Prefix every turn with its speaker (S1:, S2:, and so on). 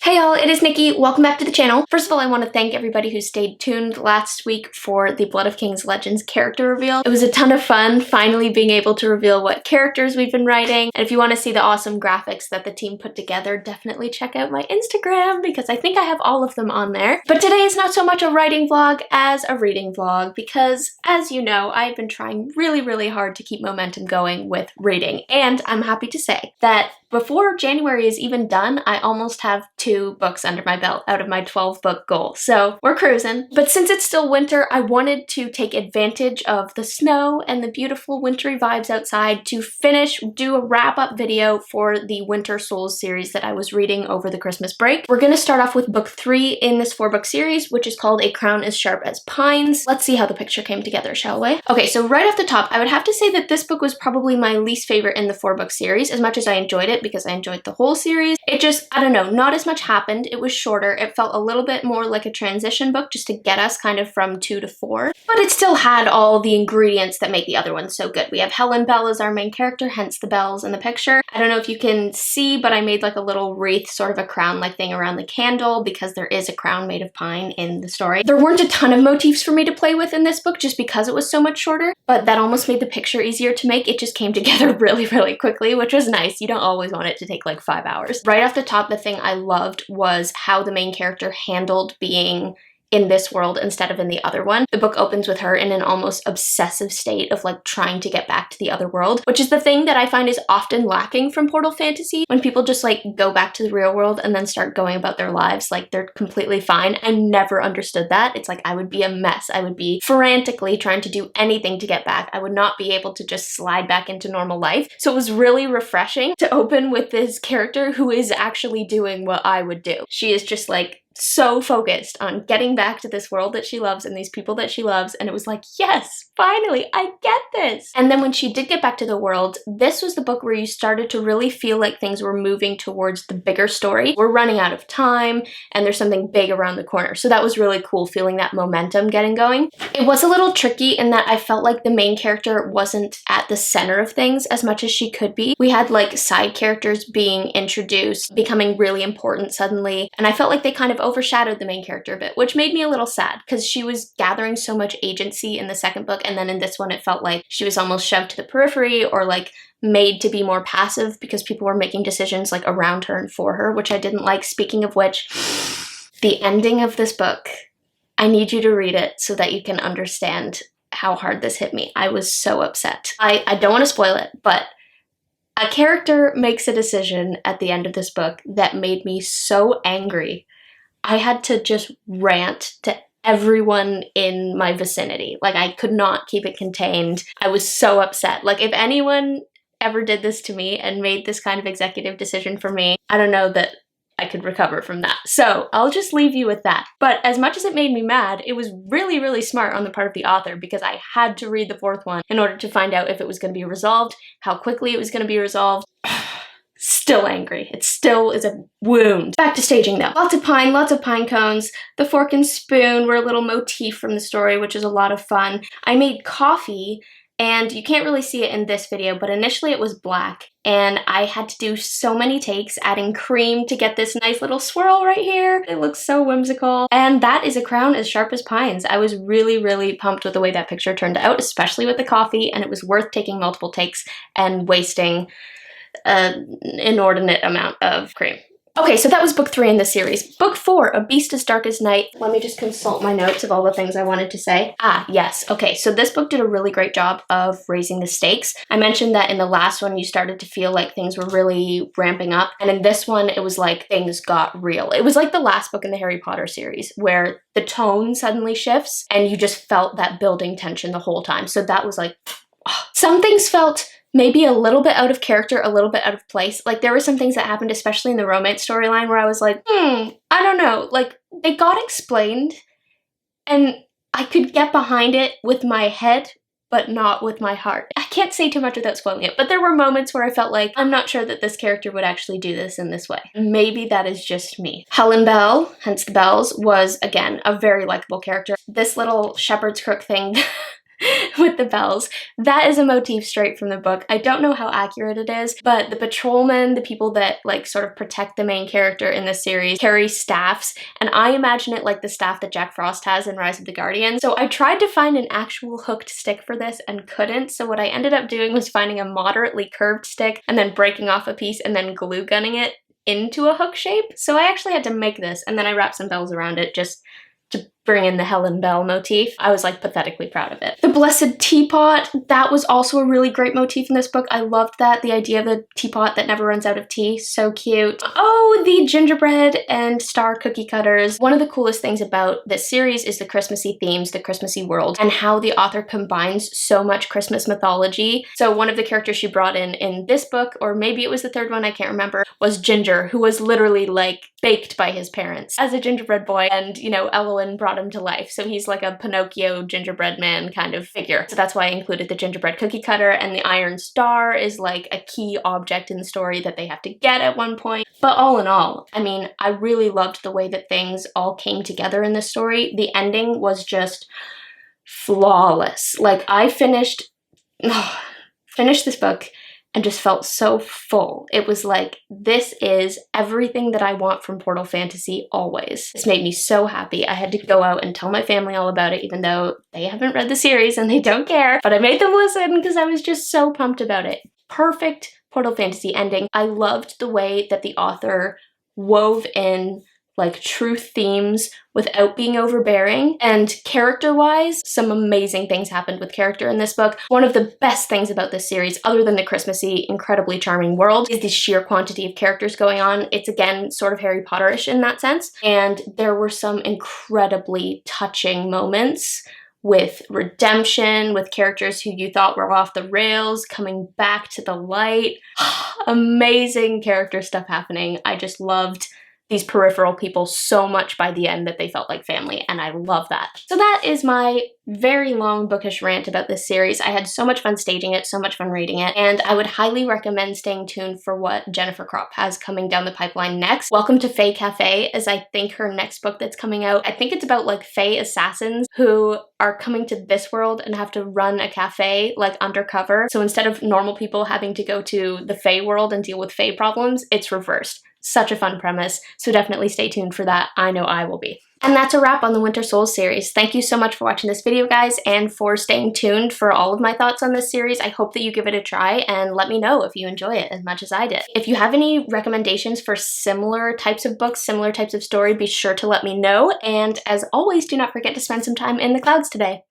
S1: Hey y'all, it is Nikki. Welcome back to the channel. First of all, I want to thank everybody who stayed tuned last week for the Blood of Kings Legends character reveal. It was a ton of fun finally being able to reveal what characters we've been writing. And if you want to see the awesome graphics that the team put together, definitely check out my Instagram because I think I have all of them on there. But today is not so much a writing vlog as a reading vlog because, as you know, I've been trying really hard to keep momentum going with reading. And I'm happy to say that before January is even done, I almost have 2 books under my belt out of my 12-book goal. So we're cruising. But since it's still winter, I wanted to take advantage of the snow and the beautiful wintry vibes outside to do a wrap-up video for the Winter Souls series that I was reading over the Christmas break. We're going to start off with book 3 in this 4-book series, which is called A Crown as Sharp as Pines. Let's see how the picture came together, shall we? Okay, so right off the top, I would have to say that this book was probably my least favorite in the 4-book series, as much as I enjoyed it because I enjoyed the whole series. It just, I don't know, not as much happened. It was shorter. It felt a little bit more like a transition book just to get us kind of from 2 to 4, but it still had all the ingredients that make the other ones so good. We have Helen Bell as our main character, hence the bells in the picture. I don't know if you can see, but I made like a little wreath, sort of a crown-like thing around the candle because there is a crown made of pine in the story. There weren't a ton of motifs for me to play with in this book just because it was so much shorter, but that almost made the picture easier to make. It just came together really quickly, which was nice. You don't always want it to take like 5 hours. Right off the top, the thing I loved was how the main character handled being in this world instead of in the other one. The book opens with her in an almost obsessive state of like trying to get back to the other world, which is the thing that I find is often lacking from Portal Fantasy, when people just like go back to the real world and then start going about their lives like they're completely fine. I never understood that. It's like I would be a mess. I would be frantically trying to do anything to get back. I would not be able to just slide back into normal life. So it was really refreshing to open with this character who is actually doing what I would do. She is just like so focused on getting back to this world that she loves and these people that she loves, and it was like, yes, finally, I get this. And then when she did get back to the world, this was the book where you started to really feel like things were moving towards the bigger story. We're running out of time and there's something big around the corner. So that was really cool, feeling that momentum getting going. It was a little tricky in that I felt like the main character wasn't at the center of things as much as she could be. We had like side characters being introduced, becoming really important suddenly, and I felt like they kind of overshadowed the main character a bit, which made me a little sad because she was gathering so much agency in the second book, and then in this one it felt like she was almost shoved to the periphery or like made to be more passive because people were making decisions like around her and for her, which I didn't like. Speaking of which, the ending of this book, I need you to read it so that you can understand how hard this hit me. I was so upset. I don't want to spoil it, but a character makes a decision at the end of this book that made me so angry. I had to just rant to everyone in my vicinity. Like, I could not keep it contained. I was so upset. Like, if anyone ever did this to me and made this kind of executive decision for me, I don't know that I could recover from that. So I'll just leave you with that. But as much as it made me mad, it was really smart on the part of the author because I had to read the 4th one in order to find out if it was going to be resolved, how quickly it was going to be resolved. Still angry. It still is a wound. Back to staging though. Lots of pine cones. The fork and spoon were a little motif from the story, which is a lot of fun. I made coffee, and you can't really see it in this video, but initially it was black, and I had to do so many takes adding cream to get this nice little swirl right here. It looks so whimsical. And that is A Crown as Sharp as Pines. I was really pumped with the way that picture turned out, especially with the coffee, and it was worth taking multiple takes and wasting an inordinate amount of cream. Okay, so that was book 3 in the series. Book 4, A Beast as Dark as Night. Let me just consult my notes of all the things I wanted to say. Yes. Okay, so this book did a really great job of raising the stakes. I mentioned that in the last one, you started to feel like things were really ramping up. And in this one, it was like things got real. It was like the last book in the Harry Potter series where the tone suddenly shifts and you just felt that building tension the whole time. So that was like, some things felt maybe a little bit out of character, a little bit out of place. Like, there were some things that happened, especially in the romance storyline, where I was like, I don't know. Like, they got explained, and I could get behind it with my head, but not with my heart. I can't say too much without spoiling it, but there were moments where I felt like, I'm not sure that this character would actually do this in this way. Maybe that is just me. Helen Bell, hence the bells, was, again, a very likable character. This little shepherd's crook thing with the bells. That is a motif straight from the book. I don't know how accurate it is, but the patrolmen, the people that like sort of protect the main character in this series, carry staffs, and I imagine it like the staff that Jack Frost has in Rise of the Guardians. So I tried to find an actual hooked stick for this and couldn't, so what I ended up doing was finding a moderately curved stick and then breaking off a piece and then glue gunning it into a hook shape. So I actually had to make this, and then I wrapped some bells around it just to bring in the Helen Bell motif. I was like pathetically proud of it. The Blessed Teapot, that was also a really great motif in this book. I loved that, the idea of a teapot that never runs out of tea, so cute. Oh, the gingerbread and star cookie cutters. One of the coolest things about this series is the Christmassy themes, the Christmassy world, and how the author combines so much Christmas mythology. So one of the characters she brought in this book, or maybe it was the third one, I can't remember, was Ginger, who was literally like baked by his parents as a gingerbread boy, and you know, Elowen brought him to life. So he's like a Pinocchio gingerbread man kind of figure. So that's why I included the gingerbread cookie cutter, and the iron star is like a key object in the story that they have to get at one point. But all in all, I mean, I really loved the way that things all came together in this story. The ending was just flawless. Like I finished this book and just felt so full. It was like, this is everything that I want from Portal Fantasy always. This made me so happy. I had to go out and tell my family all about it, even though they haven't read the series and they don't care, but I made them listen because I was just so pumped about it. Perfect Portal Fantasy ending. I loved the way that the author wove in like truth themes without being overbearing, and character-wise, some amazing things happened with character in this book. One of the best things about this series, other than the Christmassy, incredibly charming world, is the sheer quantity of characters going on. It's again sort of Harry Potter-ish in that sense, and there were some incredibly touching moments with redemption, with characters who you thought were off the rails coming back to the light. Amazing character stuff happening. I just loved these peripheral people so much by the end that they felt like family, and I love that. So that is my very long bookish rant about this series. I had so much fun staging it, so much fun reading it, and I would highly recommend staying tuned for what Jennifer Kropf has coming down the pipeline next. Welcome to Fae Cafe is I think her next book that's coming out. I think it's about like Fae assassins who are coming to this world and have to run a cafe like undercover. So instead of normal people having to go to the Fae world and deal with Fae problems, it's reversed. Such a fun premise, so definitely stay tuned for that. I know I will be. And that's a wrap on the Winter Souls series. Thank you so much for watching this video, guys, and for staying tuned for all of my thoughts on this series. I hope that you give it a try and let me know if you enjoy it as much as I did. If you have any recommendations for similar types of books, similar types of story, be sure to let me know. And as always, do not forget to spend some time in the clouds today.